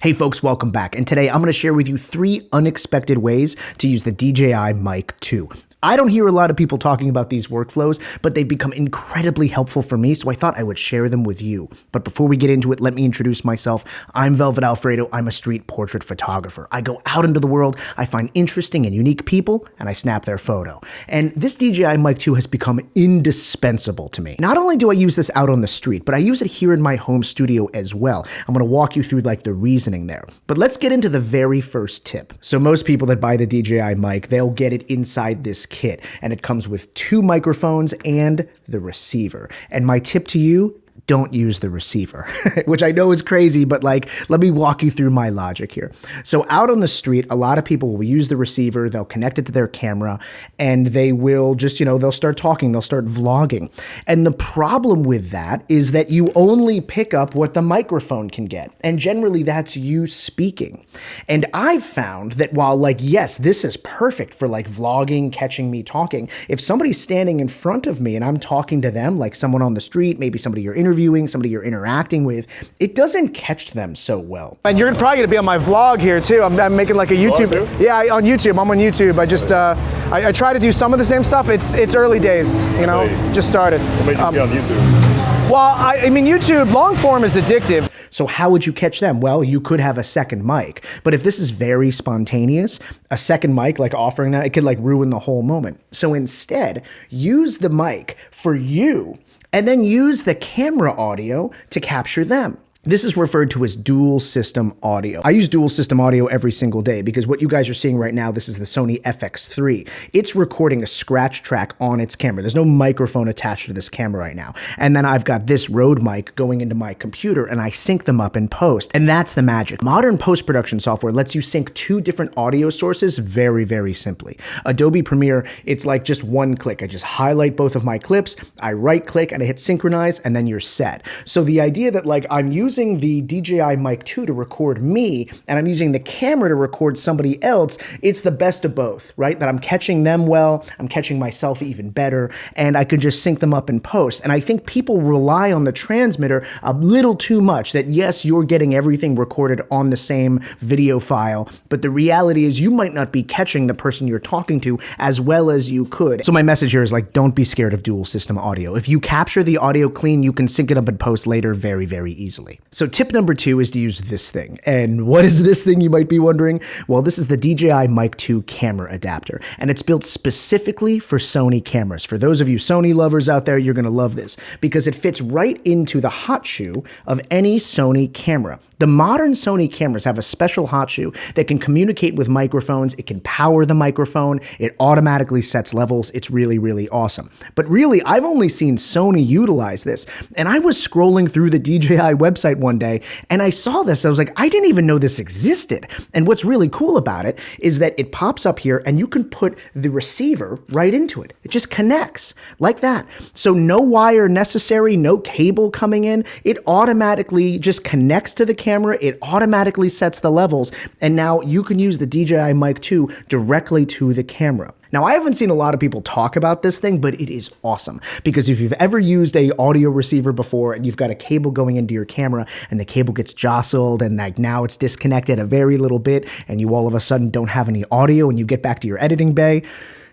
Hey folks, welcome back. And today I'm going to share with you 3 unexpected ways to use the DJI Mic 2. I don't hear a lot of people talking about these workflows, but they've become incredibly helpful for me, so I thought I would share them with you. But before we get into it, let me introduce myself. I'm Velvet Alfredo. I'm a street portrait photographer. I go out into the world, I find interesting and unique people, and I snap their photo. And this DJI Mic 2 has become indispensable to me. Not only do I use this out on the street, but I use it here in my home studio as well. I'm going to walk you through the reasoning there. But let's get into the very first tip. So most people that buy the DJI Mic, they'll get it inside this kit, and it comes with 2 microphones and the receiver. And my tip to you, don't use the receiver, which I know is crazy, but let me walk you through my logic here. So out on the street, a lot of people will use the receiver, they'll connect it to their camera, and they will just, they'll start talking, they'll start vlogging. And the problem with that is that you only pick up what the microphone can get. And generally that's you speaking. And I've found that while yes, this is perfect for vlogging, catching me talking, if somebody's standing in front of me and I'm talking to them, like someone on the street, maybe somebody you're interviewing, somebody you're interacting with, it doesn't catch them so well. And you're probably gonna be on my vlog here too. I'm making a YouTube. Yeah, on YouTube. I'm on YouTube. I just I try to do some of the same stuff. It's early days, just started. What made you be on YouTube? Well, I mean, YouTube long form is addictive. So how would you catch them? Well, you could have a second mic, but if this is very spontaneous, a second mic, offering that, it could ruin the whole moment. So instead, use the mic for you, and then use the camera audio to capture them. This is referred to as dual system audio. I use dual system audio every single day because what you guys are seeing right now, this is the Sony FX3. It's recording a scratch track on its camera. There's no microphone attached to this camera right now. And then I've got this Rode mic going into my computer and I sync them up in post. And that's the magic. Modern post-production software lets you sync 2 different audio sources very, very simply. Adobe Premiere, it's just one click. I just highlight both of my clips, I right click and I hit synchronize and then you're set. So the idea that I'm using the DJI Mic 2 to record me and I'm using the camera to record somebody else, it's the best of both, right? That I'm catching them well, I'm catching myself even better, and I could just sync them up in post. And I think people rely on the transmitter a little too much, that yes, you're getting everything recorded on the same video file, but the reality is you might not be catching the person you're talking to as well as you could. So my message here is don't be scared of dual system audio. If you capture the audio clean, you can sync it up in post later very, very easily. So tip number 2 is to use this thing. And what is this thing, you might be wondering? Well, this is the DJI Mic 2 camera adapter, and it's built specifically for Sony cameras. For those of you Sony lovers out there, you're gonna love this because it fits right into the hot shoe of any Sony camera. The modern Sony cameras have a special hot shoe that can communicate with microphones, it can power the microphone, it automatically sets levels. It's really, really awesome. But really, I've only seen Sony utilize this, and I was scrolling through the DJI website one day and I saw this. I was like, I didn't even know this existed. And what's really cool about it is that it pops up here and you can put the receiver right into it. It just connects like that. So no wire necessary, no cable coming in. It automatically just connects to the camera. It automatically sets the levels. And now you can use the DJI Mic 2 directly to the camera. Now, I haven't seen a lot of people talk about this thing, but it is awesome because if you've ever used a audio receiver before and you've got a cable going into your camera and the cable gets jostled and now it's disconnected a very little bit and you all of a sudden don't have any audio and you get back to your editing bay,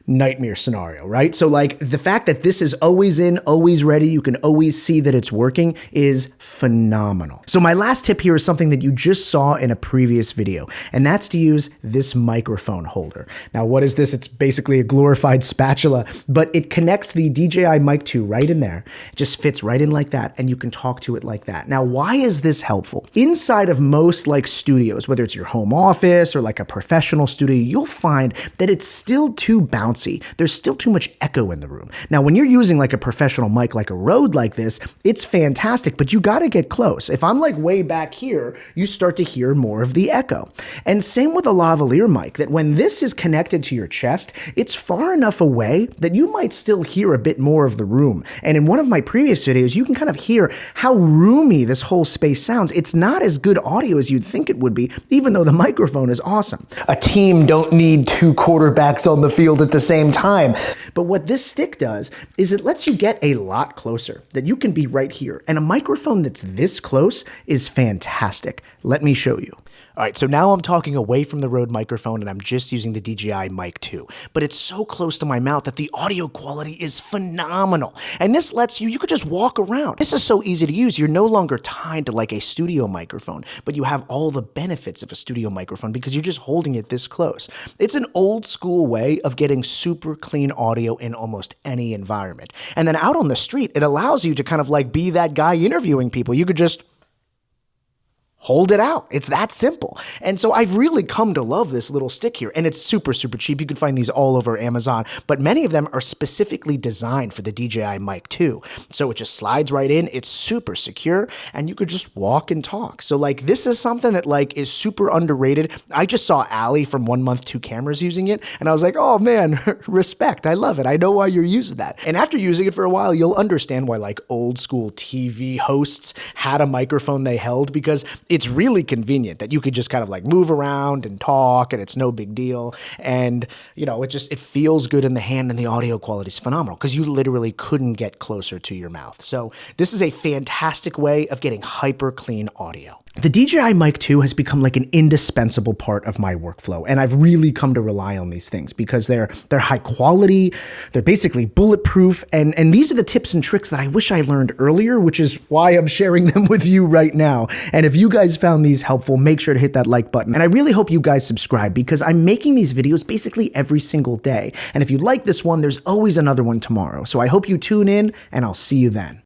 nightmare scenario, right? So the fact that this is always in, always ready, you can always see that it's working is phenomenal. So my last tip here is something that you just saw in a previous video, and that's to use this microphone holder. Now, what is this? It's basically a glorified spatula, but it connects the DJI Mic 2 right in there. It just fits right in like that, and you can talk to it like that. Now, why is this helpful? Inside of most studios, whether it's your home office or a professional studio, you'll find that it's still too bouncy. There's still too much echo in the room. Now, when you're using a professional mic like a Rode like this, it's fantastic, but you gotta get close. If I'm way back here, you start to hear more of the echo. And same with a lavalier mic, that when this is connected to your chest, it's far enough away that you might still hear a bit more of the room. And in one of my previous videos, you can kind of hear how roomy this whole space sounds. It's not as good audio as you'd think it would be, even though the microphone is awesome. A team don't need 2 quarterbacks on the field at the same time. But what this stick does is it lets you get a lot closer, that you can be right here. And a microphone that's this close is fantastic. Let me show you. All right, so now I'm talking away from the Rode microphone and I'm just using the DJI Mic 2, but it's so close to my mouth that the audio quality is phenomenal. And this lets you could just walk around. This is so easy to use. You're no longer tied to like a studio microphone, but you have all the benefits of a studio microphone because you're just holding it this close. It's an old school way of getting super clean audio in almost any environment. And then out on the street, it allows you to kind of like be that guy interviewing people. You could just hold it out. It's that simple. And so I've really come to love this little stick here. And it's super, super cheap. You can find these all over Amazon, but many of them are specifically designed for the DJI Mic 2. So it just slides right in. It's super secure and you could just walk and talk. So like this is something that like is super underrated. I just saw Ali from 1 Month 2 Cameras using it and I was like, oh man, respect. I love it. I know why you're using that. And after using it for a while, you'll understand why like old school TV hosts had a microphone they held, because it's really convenient that you could just kind of like move around and talk and it's no big deal. And you know, it feels good in the hand and the audio quality is phenomenal because you literally couldn't get closer to your mouth. So this is a fantastic way of getting hyper clean audio. The DJI Mic 2 has become like an indispensable part of my workflow, and I've really come to rely on these things because they're high quality, they're basically bulletproof, and these are the tips and tricks that I wish I learned earlier, which is why I'm sharing them with you right now. And if you guys found these helpful, make sure to hit that like button. And I really hope you guys subscribe because I'm making these videos basically every single day. And if you like this one, there's always another one tomorrow. So I hope you tune in, and I'll see you then.